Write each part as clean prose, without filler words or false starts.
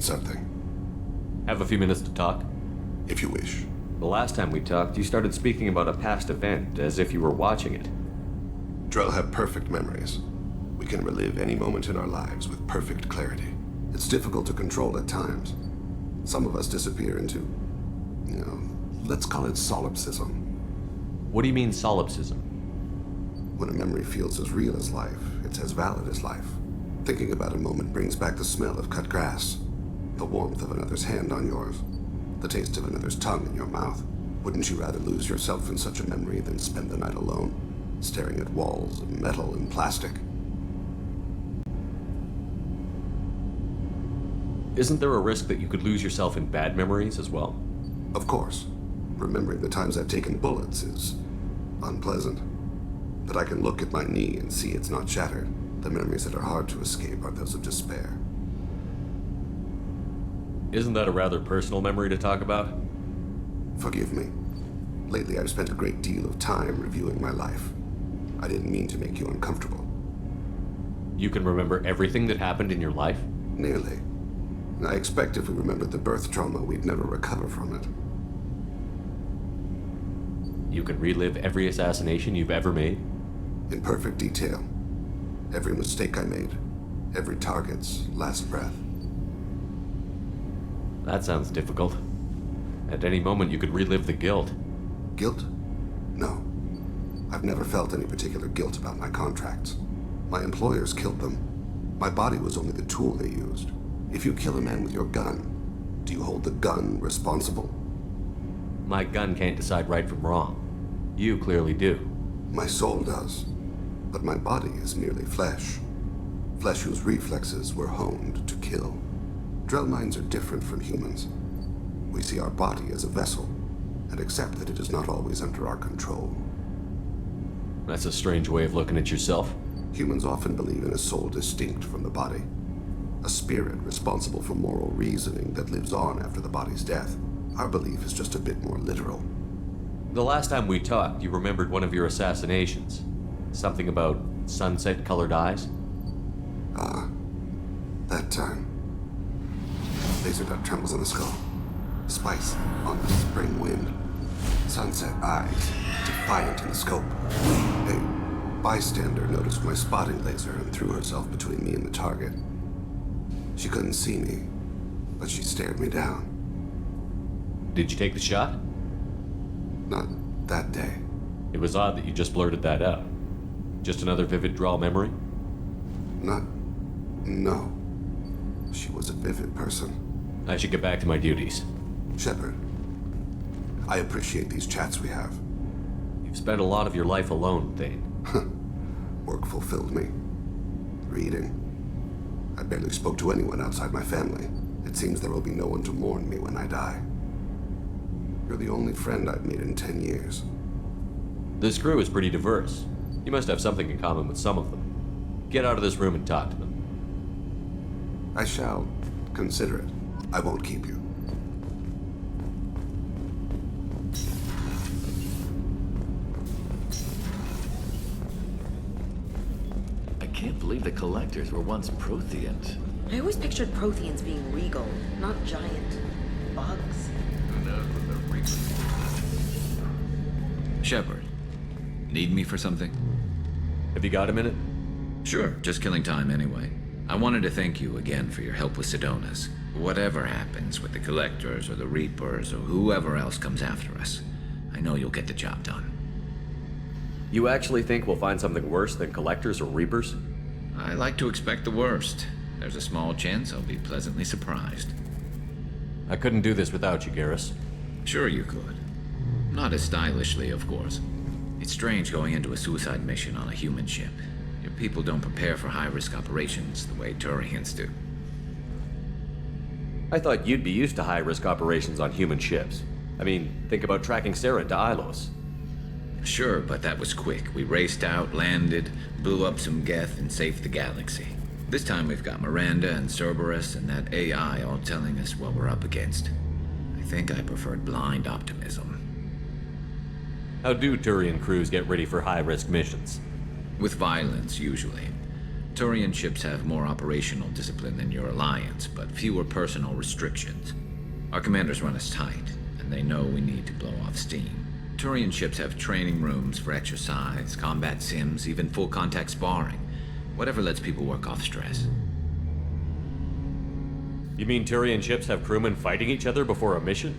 something. Have a few minutes to talk? If you wish. The last time we talked, you started speaking about a past event, as if you were watching it. Drell have perfect memories. We can relive any moment in our lives with perfect clarity. It's difficult to control at times. Some of us disappear into, let's call it solipsism. What do you mean, solipsism? When a memory feels as real as life, it's as valid as life. Thinking about a moment brings back the smell of cut grass, the warmth of another's hand on yours, the taste of another's tongue in your mouth. Wouldn't you rather lose yourself in such a memory than spend the night alone, staring at walls of metal and plastic? Isn't there a risk that you could lose yourself in bad memories as well? Of course. Remembering the times I've taken bullets is unpleasant. But I can look at my knee and see it's not shattered. The memories that are hard to escape are those of despair. Isn't that a rather personal memory to talk about? Forgive me. Lately I've spent a great deal of time reviewing my life. I didn't mean to make you uncomfortable. You can remember everything that happened in your life? Nearly. I expect if we remembered the birth trauma, we'd never recover from it. You can relive every assassination you've ever made? In perfect detail. Every mistake I made. Every target's last breath. That sounds difficult. At any moment you could relive the guilt. Guilt? No. I've never felt any particular guilt about my contracts. My employers killed them. My body was only the tool they used. If you kill a man with your gun, do you hold the gun responsible? My gun can't decide right from wrong. You clearly do. My soul does. But my body is merely flesh. Flesh whose reflexes were honed to kill. Drell minds are different from humans. We see our body as a vessel, and accept that it is not always under our control. That's a strange way of looking at yourself. Humans often believe in a soul distinct from the body. A spirit responsible for moral reasoning that lives on after the body's death. Our belief is just a bit more literal. The last time we talked, you remembered one of your assassinations. Something about sunset-colored eyes? That time. Laser dot trembles on the skull. Spice on the spring wind. Sunset eyes, defiant in the scope. A bystander noticed my spotting laser and threw herself between me and the target. She couldn't see me, but she stared me down. Did you take the shot? Not that day. It was odd that you just blurted that out. Just another vivid draw memory? No. She was a vivid person. I should get back to my duties. Shepard, I appreciate these chats we have. You've spent a lot of your life alone, Thane. Work fulfilled me. Reading. I barely spoke to anyone outside my family. It seems there will be no one to mourn me when I die. You're the only friend I've made in 10 years. This crew is pretty diverse. You must have something in common with some of them. Get out of this room and talk to them. I shall consider it. I won't keep you. I can't believe the collectors were once Protheans. I always pictured Protheans being regal, not giant bugs. Who knows what the Reapers. Shepard, need me for something? Have you got a minute? Sure, just killing time anyway. I wanted to thank you again for your help with Sedona's. Whatever happens with the Collectors or the Reapers or whoever else comes after us, I know you'll get the job done. You actually think we'll find something worse than Collectors or Reapers? I like to expect the worst. There's a small chance I'll be pleasantly surprised. I couldn't do this without you, Garrus. Sure you could. Not as stylishly, of course. It's strange going into a suicide mission on a human ship. Your people don't prepare for high-risk operations the way Turians do. I thought you'd be used to high-risk operations on human ships. I mean, think about tracking Saren to Ilos. Sure, but that was quick. We raced out, landed, blew up some Geth, and saved the galaxy. This time we've got Miranda and Cerberus and that AI all telling us what we're up against. I think I preferred blind optimism. How do Turian crews get ready for high-risk missions? With violence, usually. Turian ships have more operational discipline than your alliance, but fewer personal restrictions. Our commanders run us tight, and they know we need to blow off steam. Turian ships have training rooms for exercise, combat sims, even full-contact sparring. Whatever lets people work off stress. You mean Turian ships have crewmen fighting each other before a mission?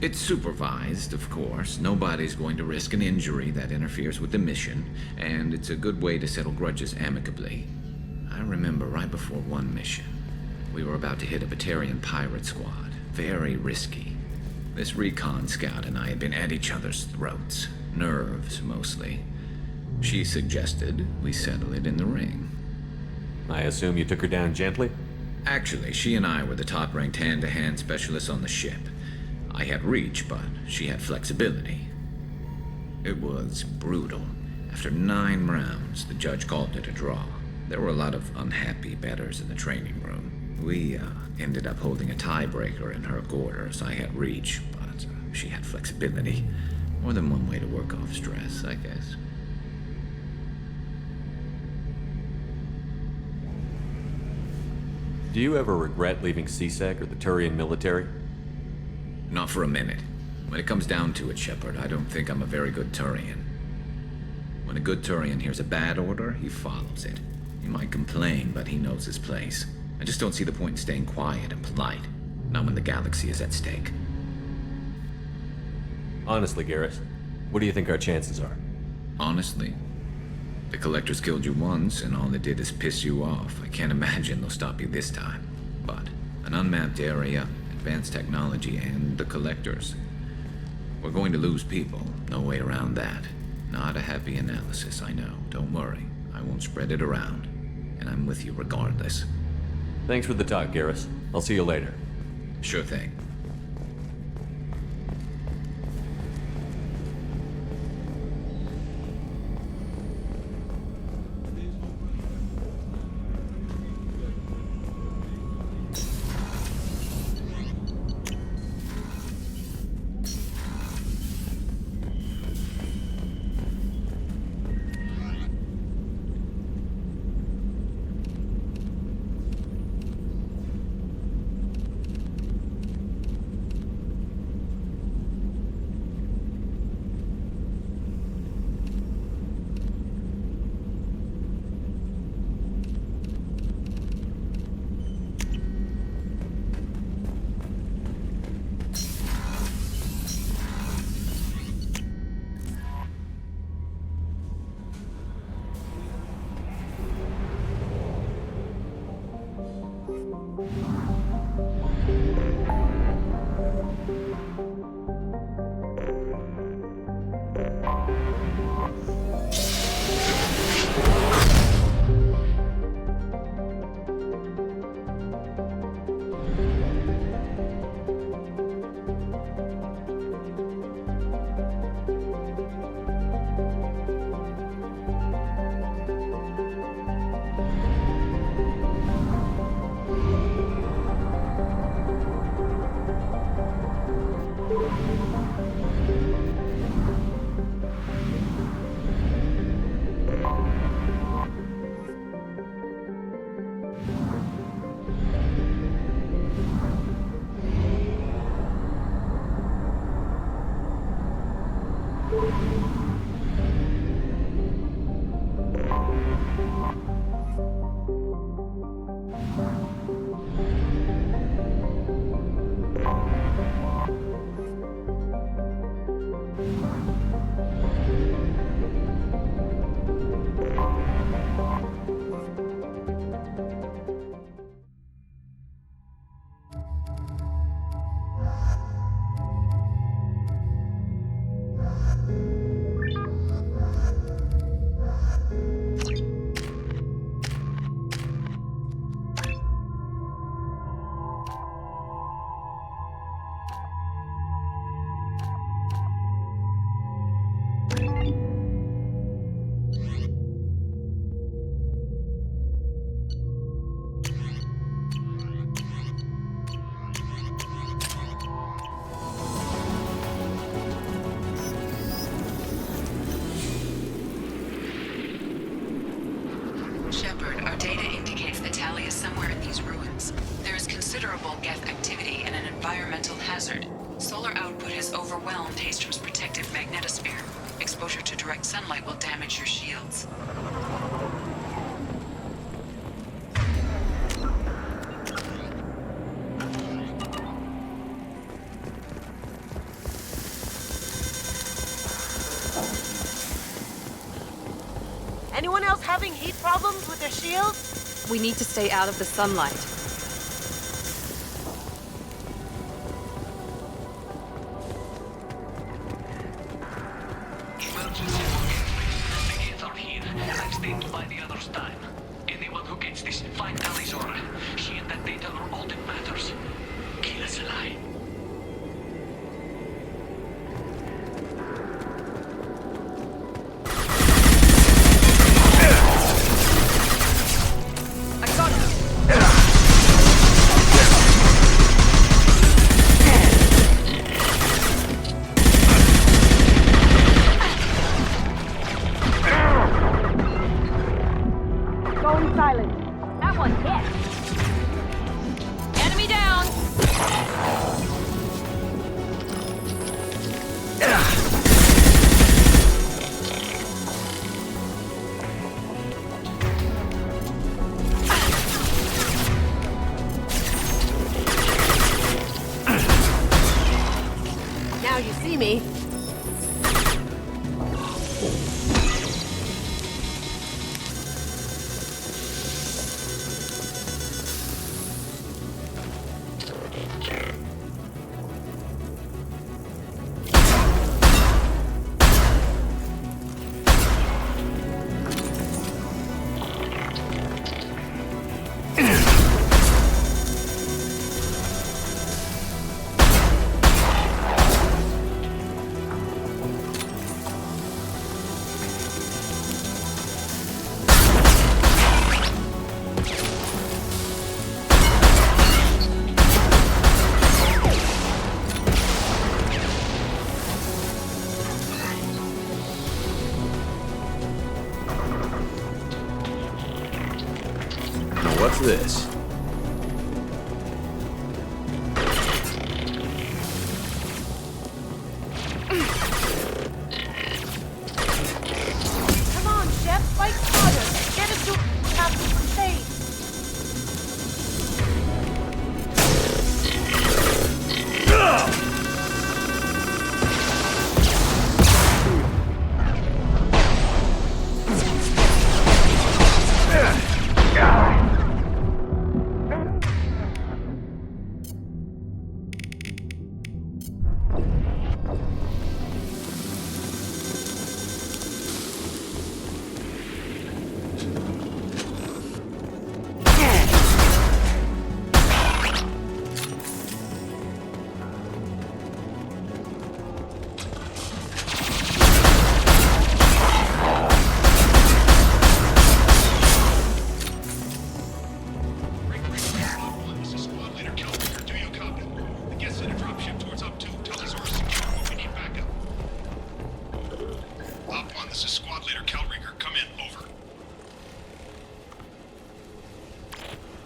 It's supervised, of course. Nobody's going to risk an injury that interferes with the mission, and it's a good way to settle grudges amicably. I remember right before one mission, we were about to hit a Batarian pirate squad. Very risky. This recon scout and I had been at each other's throats. Nerves, mostly. She suggested we settle it in the ring. I assume you took her down gently? Actually, she and I were the top-ranked hand-to-hand specialists on the ship. I had reach, but she had flexibility. It was brutal. After 9 rounds, the judge called it a draw. There were a lot of unhappy bettors in the training room. We ended up holding a tiebreaker in her quarters. I had reach, but she had flexibility. More than one way to work off stress, I guess. Do you ever regret leaving CSEC or the Turian military? Not for a minute. When it comes down to it, Shepard, I don't think I'm a very good Turian. When a good Turian hears a bad order, he follows it. He might complain, but he knows his place. I just don't see the point in staying quiet and polite. Not when the galaxy is at stake. Honestly, Garrus, what do you think our chances are? Honestly, the Collectors killed you once, and all it did is piss you off. I can't imagine they'll stop you this time. But an unmapped area, advanced technology, and the Collectors. We're going to lose people. No way around that. Not a happy analysis, I know. Don't worry. I won't spread it around. And I'm with you regardless. Thanks for the talk, Garrus. I'll see you later. Sure thing. these ruins. There is considerable Geth activity and an environmental hazard. Solar output has overwhelmed Haystrom's protective magnetosphere. Exposure to direct sunlight will damage your shields. Anyone else having heat problems with their shields? We need to stay out of the sunlight. Emergency. The gates are here. I've stayed to buy the others time. Anyone who gets this, find Alizora. She and that data are all that matters. Kill us alive. Going silent. That one hit. Enemy down. Now you see me. What's this? Come on, Shep, fight harder. Get us to Captain Crusade.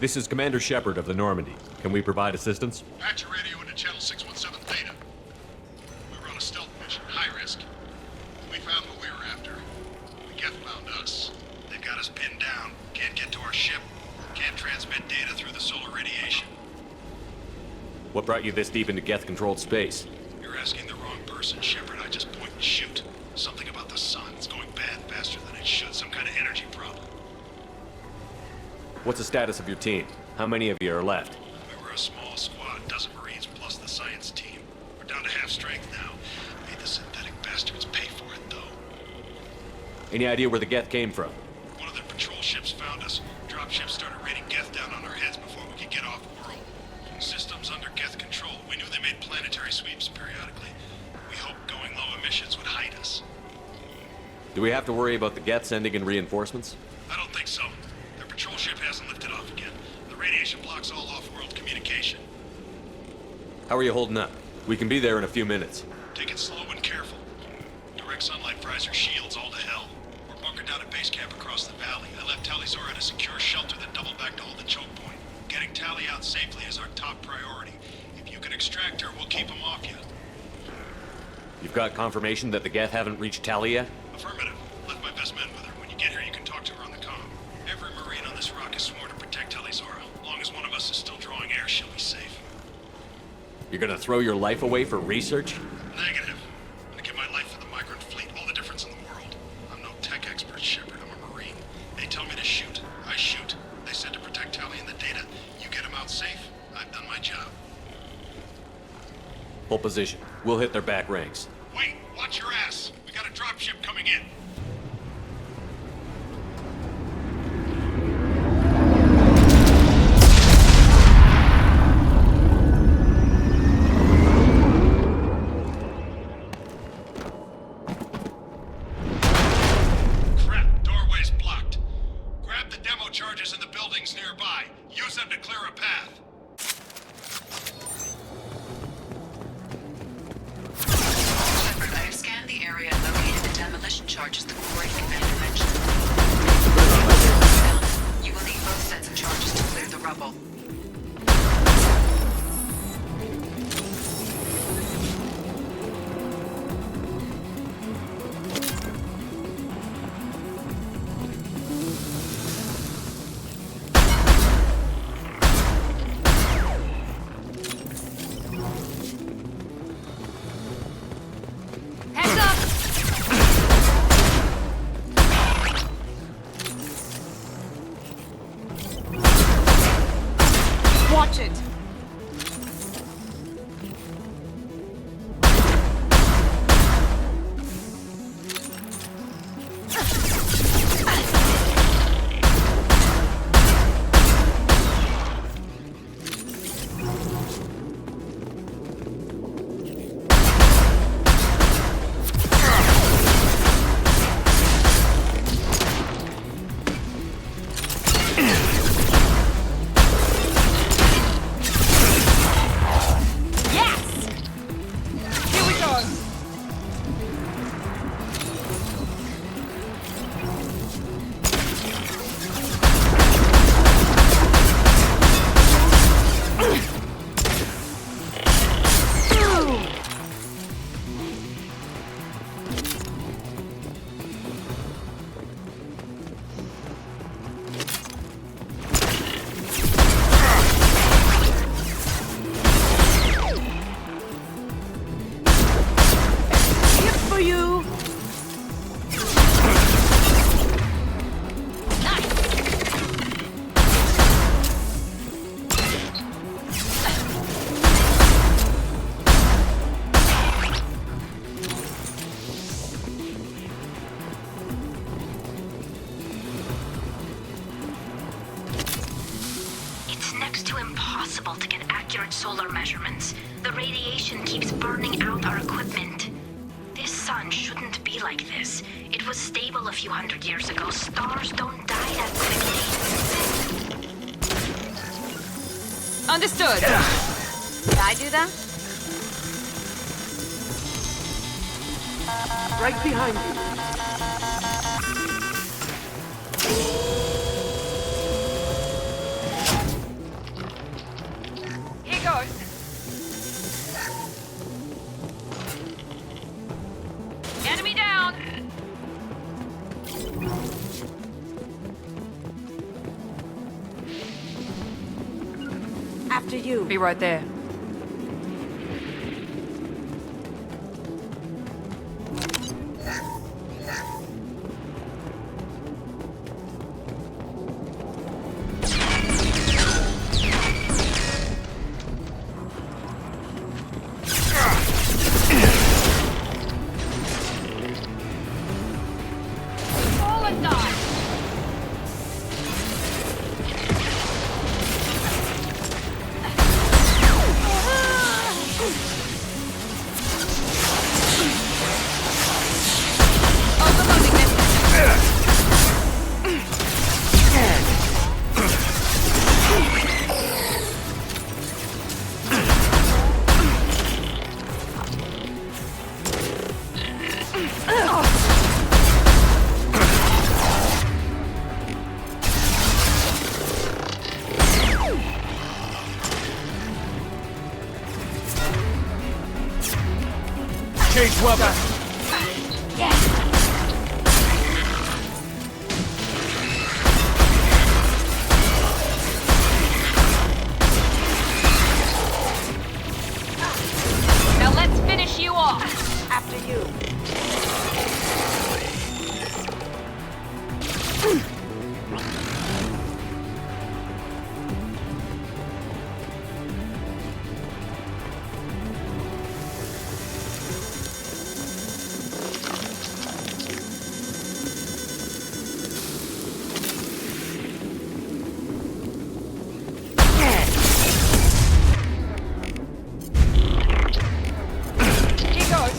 This is Commander Shepard of the Normandy. Can we provide assistance? Patch your radio into channel 617 Theta. We were on a stealth mission, high risk. We found what we were after. The Geth found us. They've got us pinned down. Can't get to our ship. Can't transmit data through the solar radiation. What brought you this deep into Geth-controlled space? You're asking the wrong person, Shepard. I just point and shoot. Something about the sun. It's going bad faster than it should. Some kind of energy problem. What's the status of your team? How many of you are left? We were a small squad, dozen Marines plus the science team. We're down to half strength now. Made the synthetic bastards pay for it, though. Any idea where the Geth came from? One of the patrol ships found us. Dropships started raining Geth down on our heads before we could get off world. Systems under Geth control. We knew they made planetary sweeps periodically. We hoped going low emissions would hide us. Do we have to worry about the Geth sending in reinforcements? I don't think so. Their patrol ship hasn't lifted off again. The radiation blocks all off-world communication. How are you holding up? We can be there in a few minutes. Take it slow and careful. Direct sunlight fries our shields all to hell. We're bunkered down at base camp across the valley. I left Talizora to secure shelter, then double back to hold the choke point. Getting out safely is our top priority. If you can extract her, we'll keep them off you. You've got confirmation that the Geth haven't reached Tali yet? Affirmative. Left my best men with her. When you get here, you can talk to her on the comm. Every Marine on this rock is sworn to protect Talizora. As long as one of us is still drawing air, she'll be safe. You're gonna throw your life away for research? Negative. I'm gonna give my life for the migrant fleet. All the difference in the world. I'm no tech expert, Shepard. I'm a Marine. They tell me to shoot. I shoot. They said to protect Tali and the data. You get them out safe. I've done my job. Hold position. We'll hit their back ranks. Wait, watch your ass. We got a dropship coming in. Crap, doorway's blocked. Grab the demo charges in the buildings nearby. Use them to clear a path. Shepard, I have scanned the area and located the demolition charges the quarry commander mentioned. You will need both sets of charges to clear the rubble. Heads up! Watch it! Yes! Here we go! Here for you! It's next to impossible to get accurate solar measurements. The radiation keeps burning out our equipment. This sun shouldn't be like this. It was stable a few hundred years ago. Stars don't die that quickly. Understood. Did I do that? Right behind you. Here goes. Enemy down. After you. Be right there. Fall and die. Overloading this. Done. Now let's finish you off. After you. Here goes.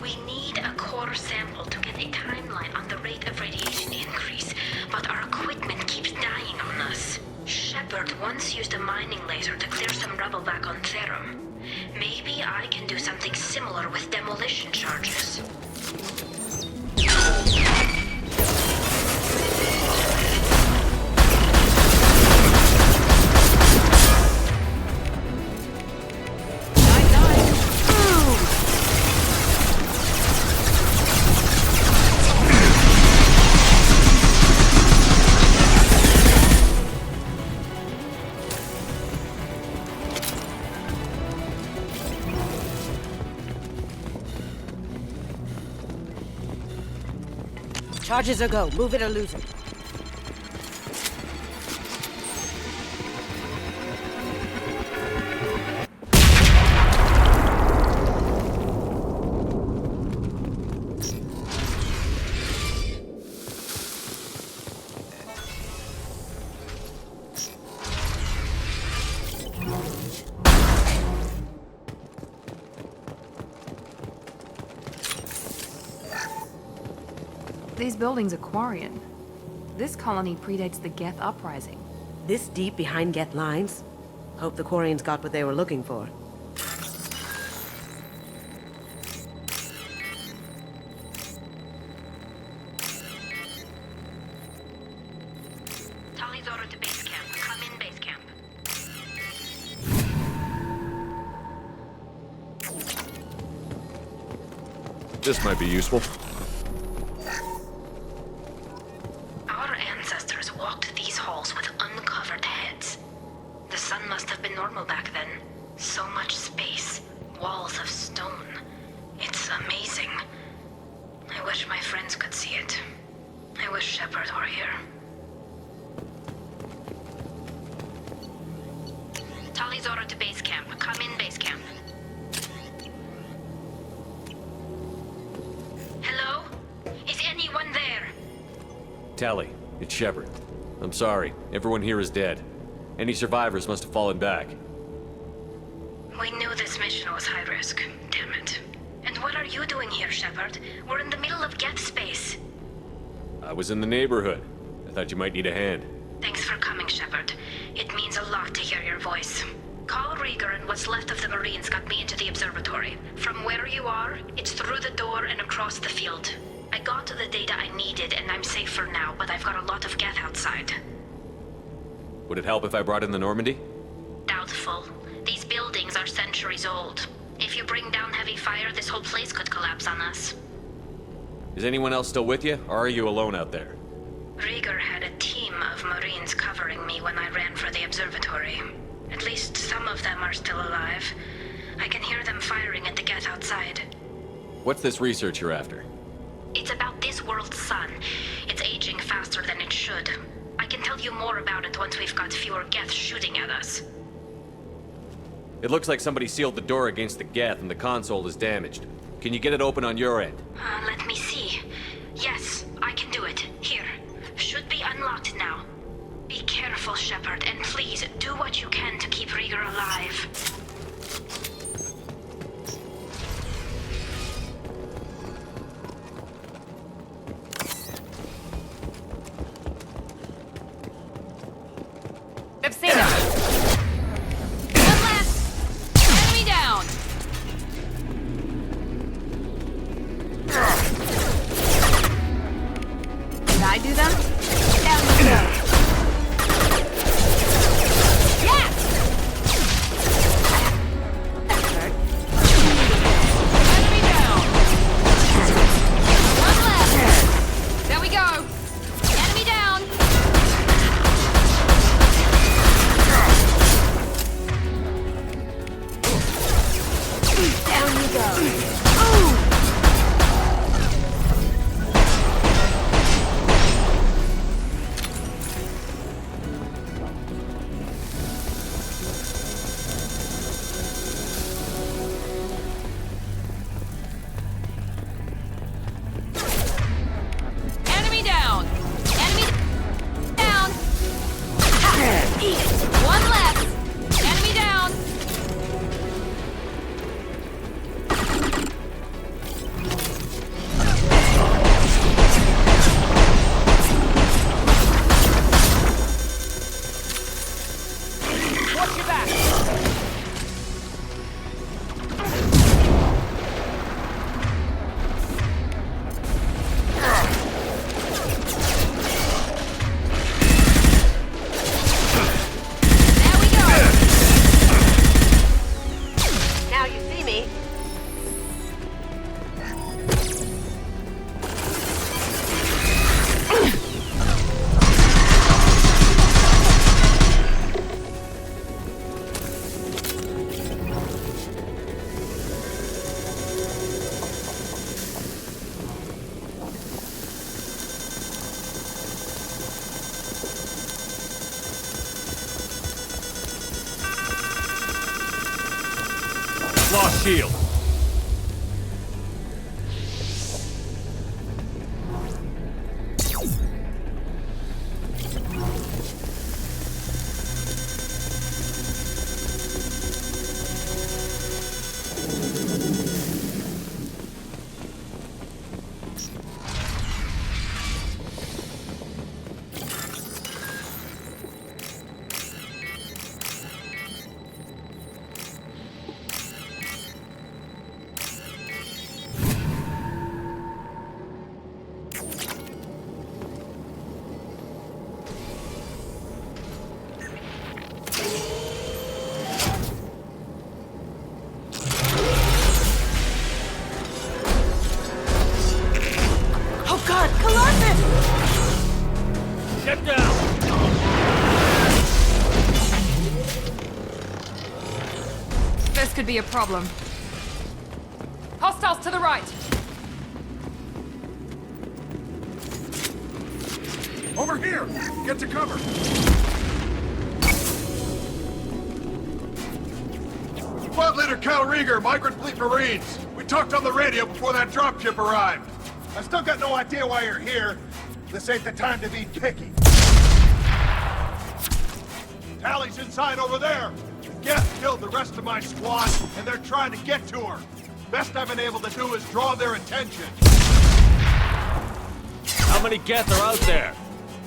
We need a core sample to get a timeline on the rate of radiation increase, but our equipment keeps dying on us. Shepard once used a mining laser to clear some rubble back on Therum. Maybe I can do something similar with demolition charges. Charges are go. Move it or lose it. These buildings are Quarian. This colony predates the Geth uprising. This deep behind Geth lines? Hope the Quarians got what they were looking for. Tali's order to base camp. Come in base camp. This might be useful. Our ancestors walked these halls with uncovered heads. The sun must have been normal back then. So much space, walls of stone. It's amazing. I wish my friends could see it. I wish Shepard were here. Tali's order to base camp. Come in base camp. Hello? Is anyone there? Tally, it's Shepard. I'm sorry. Everyone here is dead. Any survivors must have fallen back. We knew this mission was high risk. Damn it. And what are you doing here, Shepard? We're in the middle of Geth space. I was in the neighborhood. I thought you might need a hand. Thanks for coming, Shepard. It means a lot to hear your voice. Carl Rieger and what's left of the Marines got me into the observatory. From where you are, it's through the door and across the field. I got to the data I needed and I'm safe for now, but I've got a lot of Geth outside. Would it help if I brought in the Normandy? Doubtful. These buildings are centuries old. If you bring down heavy fire, this whole place could collapse on us. Is anyone else still with you, or are you alone out there? Rieger had a team of Marines covering me when I ran for the observatory. At least some of them are still alive. I can hear them firing at the Geth outside. What's this research you're after? It's about this world's sun. It's aging faster than it should. I can tell you more about it once we've got fewer Geth shooting at us. It looks like somebody sealed the door against the Geth and the console is damaged. Can you get it open on your end? Let me see. Yes, I can do it. Here. Should be unlocked now. Be careful, Shepard, and please do what you can to keep Rieger alive. I've seen him. One left. Enemy down. Did I do them? Down you go. Yes! Enemy down. One left. There we go. Enemy down. Down you go. Enemy down. Enemy down. Eat it. One left. Enemy down. Watch your back. There we go. Now you see me. Lost shield. Oh God, Colossus! Get down! This could be a problem. Hostiles to the right. Over here! Get to cover! Squad Leader Cal Rieger, Migrant Fleet Marines. We talked on the radio before that dropship arrived. I still got no idea why you're here. This ain't the time to be picky. Tally's inside over there. Geth killed the rest of my squad, and they're trying to get to her. Best I've been able to do is draw their attention. How many Geth are out there?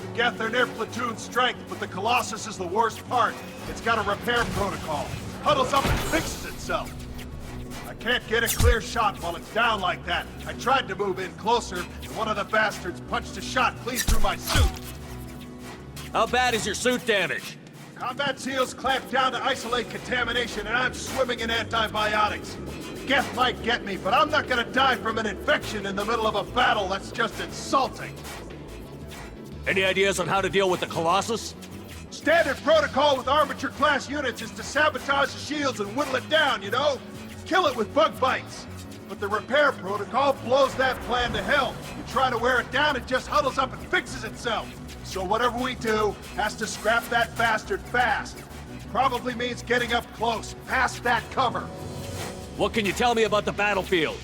The Geth are near platoon strength, but the Colossus is the worst part. It's got a repair protocol. Huddles up and fixes itself. I can't get a clear shot while it's down like that. I tried to move in closer, and one of the bastards punched a shot clean through my suit. How bad is your suit damage? Combat SEALs clamped down to isolate contamination, and I'm swimming in antibiotics. Geth might get me, but I'm not gonna die from an infection in the middle of a battle. That's just insulting. Any ideas on how to deal with the Colossus? Standard protocol with armature-class units is to sabotage the shields and whittle it down, you know? Kill it with bug bites. But the repair protocol blows that plan to hell. You try to wear it down, it just huddles up and fixes itself. So whatever we do has to scrap that bastard fast. Probably means getting up close, past that cover. What can you tell me about the battlefield?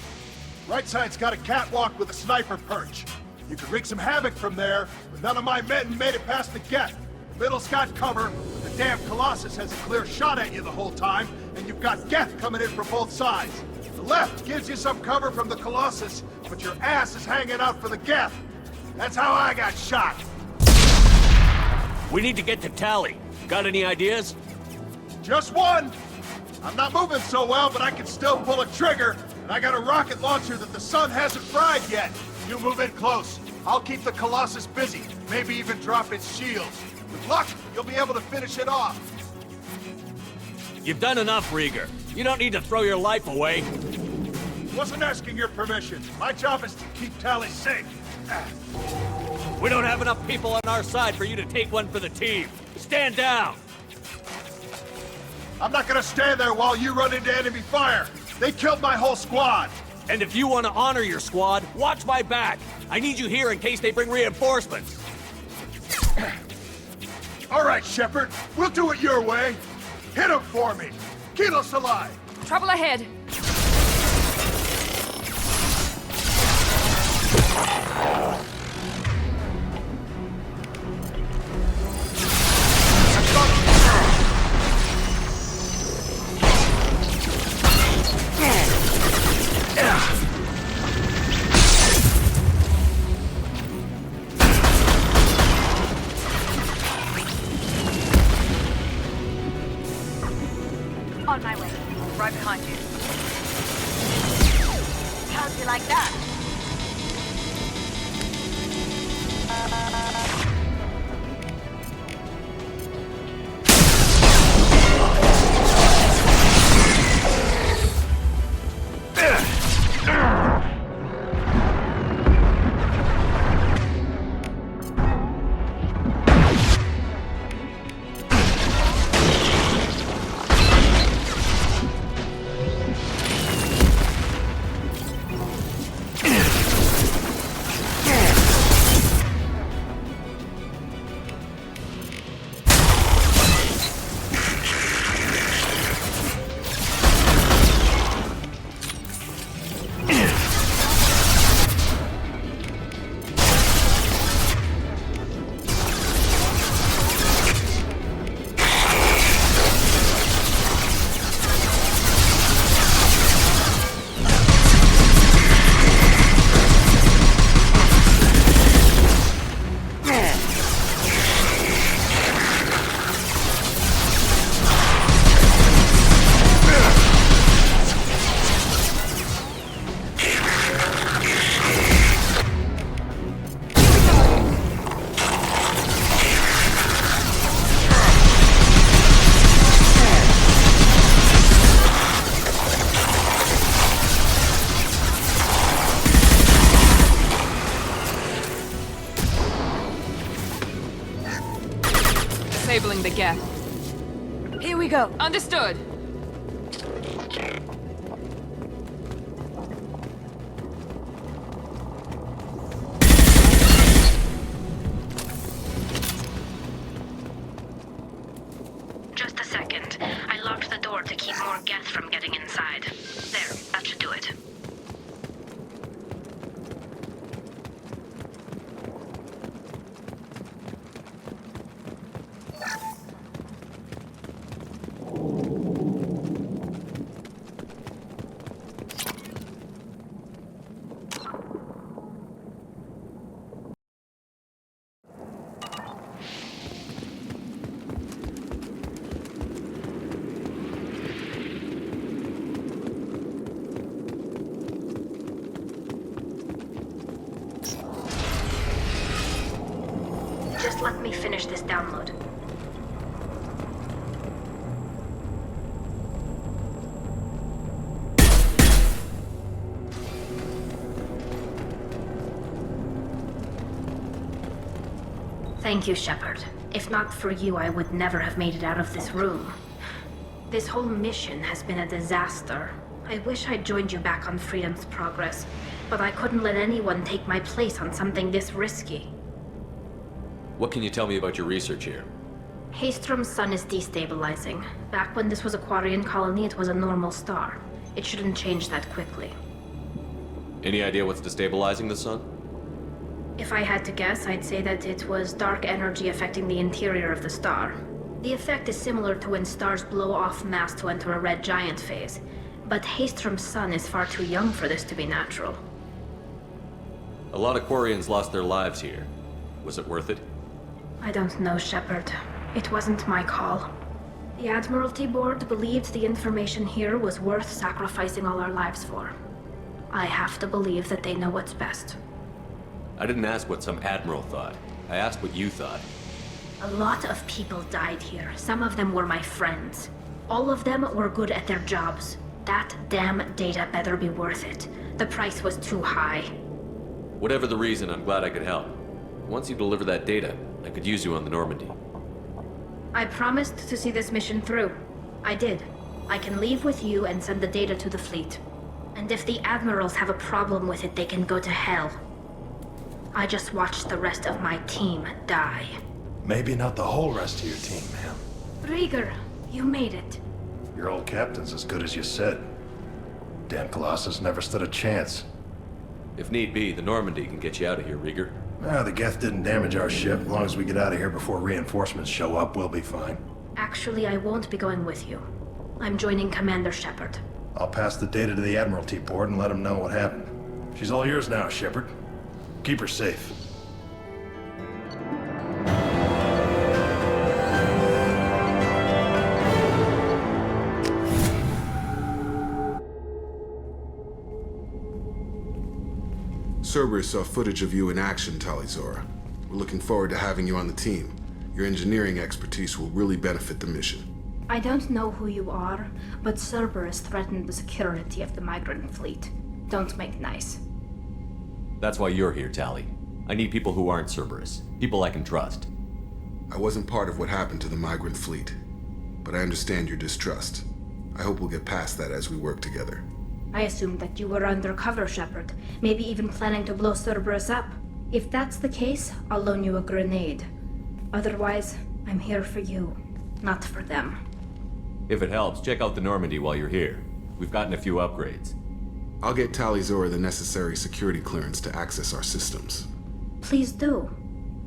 Right side's got a catwalk with a sniper perch. You could wreak some havoc from there, but none of my men made it past the Geth. The middle's got cover, but the damn Colossus has a clear shot at you the whole time, and you've got Geth coming in from both sides. The left gives you some cover from the Colossus, but your ass is hanging out for the Geth. That's how I got shot. We need to get to Tally. Got any ideas? Just one! I'm not moving so well, but I can still pull a trigger, and I got a rocket launcher that the sun hasn't fried yet. You move in close. I'll keep the Colossus busy, maybe even drop its shields. With luck, you'll be able to finish it off. You've done enough, Rieger. You don't need to throw your life away. Wasn't asking your permission. My job is to keep Tally safe. We don't have enough people on our side for you to take one for the team. Stand down! I'm not gonna stand there while you run into enemy fire. They killed my whole squad. And if you want to honor your squad, watch my back. I need you here in case they bring reinforcements. All right, Shepard. We'll do it your way. Hit him for me. Kilos alive. Trouble ahead. On my way. Right behind you. How'd you like that? Disabling the gap. Here we go. Understood. Just a second. I locked the door to keep more Geth from getting inside. There, that should do it. Just let me finish this download. Thank you, Shepard. If not for you, I would never have made it out of this room. This whole mission has been a disaster. I wish I'd joined you back on Freedom's Progress, but I couldn't let anyone take my place on something this risky. What can you tell me about your research here? Hastrom's sun is destabilizing. Back when this was a Quarian colony, it was a normal star. It shouldn't change that quickly. Any idea what's destabilizing the sun? If I had to guess, I'd say that it was dark energy affecting the interior of the star. The effect is similar to when stars blow off mass to enter a red giant phase, but Hastrom's sun is far too young for this to be natural. A lot of Quarians lost their lives here. Was it worth it? I don't know, Shepard. It wasn't my call. The Admiralty Board believed the information here was worth sacrificing all our lives for. I have to believe that they know what's best. I didn't ask what some admiral thought. I asked what you thought. A lot of people died here. Some of them were my friends. All of them were good at their jobs. That damn data better be worth it. The price was too high. Whatever the reason, I'm glad I could help. Once you deliver that data, I could use you on the Normandy. I promised to see this mission through. I did. I can leave with you and send the data to the fleet. And if the admirals have a problem with it, they can go to hell. I just watched the rest of my team die. Maybe not the whole rest of your team, ma'am. Rieger, you made it. Your old captain's as good as you said. Damn Colossus never stood a chance. If need be, the Normandy can get you out of here, Rieger. The Geth didn't damage our ship. As long as we get out of here before reinforcements show up, we'll be fine. Actually, I won't be going with you. I'm joining Commander Shepard. I'll pass the data to the Admiralty Board and let them know what happened. She's all yours now, Shepard. Keep her safe. Cerberus saw footage of you in action, Talizora. We're looking forward to having you on the team. Your engineering expertise will really benefit the mission. I don't know who you are, but Cerberus threatened the security of the migrant fleet. Don't make nice. That's why you're here, Tali. I need people who aren't Cerberus. People I can trust. I wasn't part of what happened to the migrant fleet, but I understand your distrust. I hope we'll get past that as we work together. I assumed that you were undercover, Shepard. Maybe even planning to blow Cerberus up. If that's the case, I'll loan you a grenade. Otherwise, I'm here for you, not for them. If it helps, check out the Normandy while you're here. We've gotten a few upgrades. I'll get Talizora the necessary security clearance to access our systems. Please do.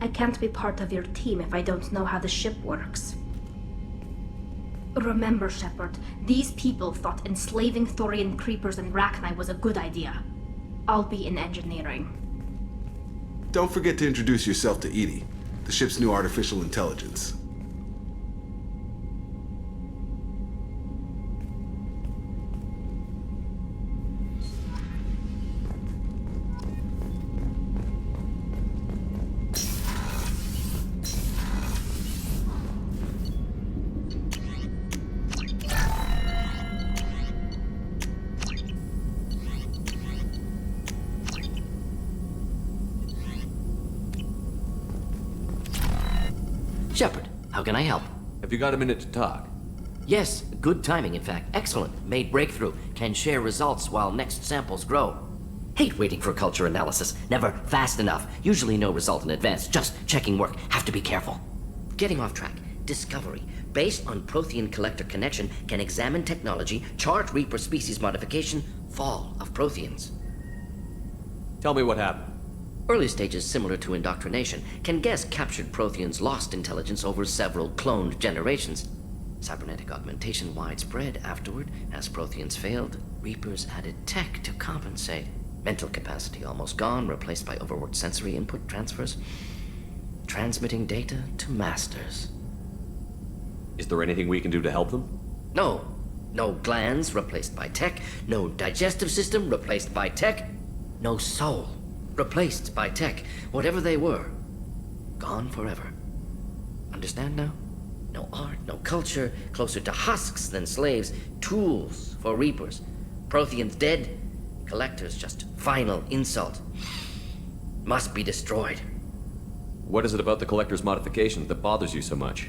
I can't be part of your team if I don't know how the ship works. Remember, Shepard, these people thought enslaving Thorian creepers and Rachni was a good idea. I'll be in engineering. Don't forget to introduce yourself to Edie, the ship's new artificial intelligence. Shepard, how can I help? Have you got a minute to talk? Yes, good timing, in fact. Excellent. Made breakthrough. Can share results while next samples grow. Hate waiting for culture analysis. Never fast enough. Usually no result in advance. Just checking work. Have to be careful. Getting off track. Discovery. Based on Prothean collector connection, can examine technology, chart Reaper species modification, fall of Protheans. Tell me what happened. Early stages similar to indoctrination. Can guess captured Protheans lost intelligence over several cloned generations. Cybernetic augmentation widespread afterward. As Protheans failed, Reapers added tech to compensate. Mental capacity almost gone, replaced by overworked sensory input transfers. Transmitting data to masters. Is there anything we can do to help them? No. No glands replaced by tech. No digestive system replaced by tech. No soul replaced by tech. Whatever they were, gone forever. Understand now? No art, no culture, closer to husks than slaves, tools for Reapers. Protheans dead, collectors just final insult. Must be destroyed. What is it about the Collector's modification that bothers you so much?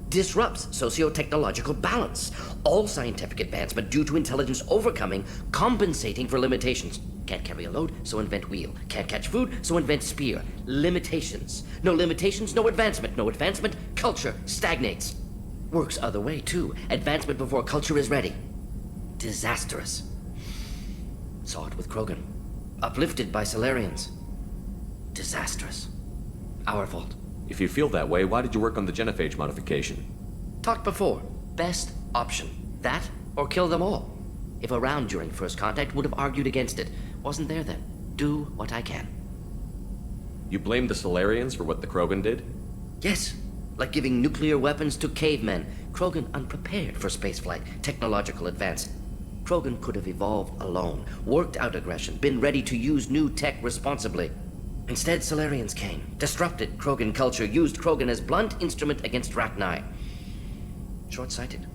Disrupts socio-technological balance. All scientific advancement due to intelligence overcoming, compensating for limitations. Can't carry a load, so invent wheel. Can't catch food, so invent spear. Limitations. No limitations, no advancement. No advancement, culture stagnates. Works other way, too. Advancement before culture is ready. Disastrous. Saw it with Krogan. Uplifted by Solarians. Disastrous. Our fault. If you feel that way, why did you work on the genophage modification? Talked before. Best option. That or kill them all. If around during first contact, would have argued against it. Wasn't there then. Do what I can. You blame the Solarians for what the Krogan did? Yes. Like giving nuclear weapons to cavemen. Krogan unprepared for spaceflight, technological advance. Krogan could have evolved alone, worked out aggression, been ready to use new tech responsibly. Instead, Solarians came, disrupted Krogan culture, used Krogan as blunt instrument against Rachni. Short-sighted.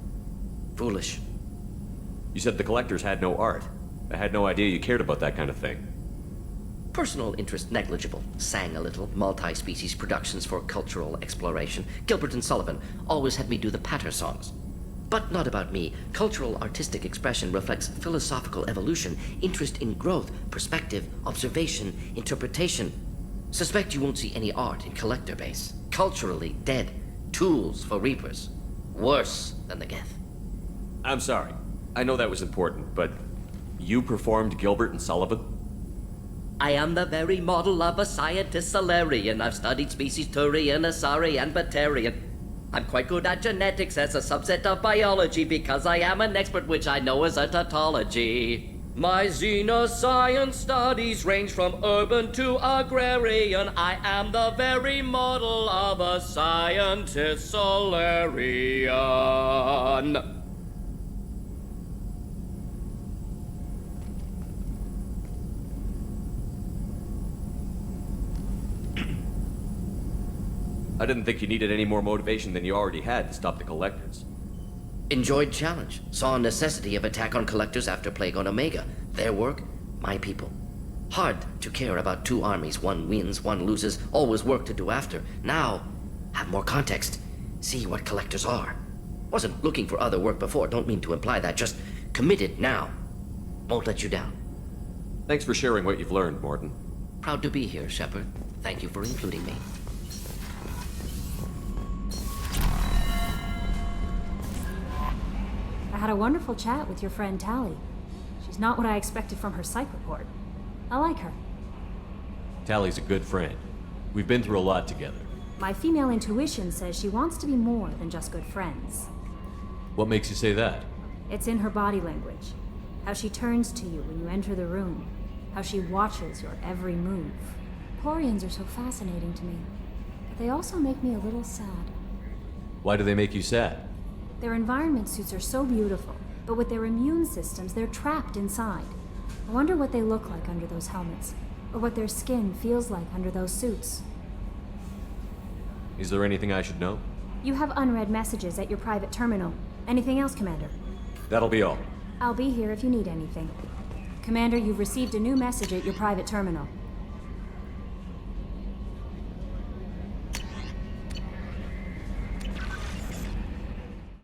Foolish. You said the collectors had no art. I had no idea you cared about that kind of thing. Personal interest negligible. Sang a little. Multi-species productions for cultural exploration. Gilbert and Sullivan always had me do the patter songs. But not about me. Cultural artistic expression reflects philosophical evolution, interest in growth, perspective, observation, interpretation. Suspect you won't see any art in collector base. Culturally dead. Tools for reapers. Worse than the Geth. I'm sorry. I know that was important, but you performed Gilbert and Sullivan? I am the very model of a scientist Solarian. I've studied species Turian, Asari, and Batarian. I'm quite good at genetics as a subset of biology because I am an expert, which I know is a tautology. My xenoscience studies range from urban to agrarian. I am the very model of a scientist Solarian. I didn't think you needed any more motivation than you already had to stop the collectors. Enjoyed challenge. Saw necessity of attack on collectors after Plague on Omega. Their work, my people. Hard to care about two armies. One wins, one loses. Always work to do after. Now, have more context. See what collectors are. Wasn't looking for other work before. Don't mean to imply that. Just committed now. Won't let you down. Thanks for sharing what you've learned, Morton. Proud to be here, Shepard. Thank you for including me. I had a wonderful chat with your friend Tally. She's not what I expected from her psych report. I like her. Tally's a good friend. We've been through a lot together. My female intuition says she wants to be more than just good friends. What makes you say that? It's in her body language. How she turns to you when you enter the room. How she watches your every move. Quarians are so fascinating to me, but they also make me a little sad. Why do they make you sad? Their environment suits are so beautiful, but with their immune systems, they're trapped inside. I wonder what they look like under those helmets, or what their skin feels like under those suits. Is there anything I should know? You have unread messages at your private terminal. Anything else, Commander? That'll be all. I'll be here if you need anything. Commander, you've received a new message at your private terminal.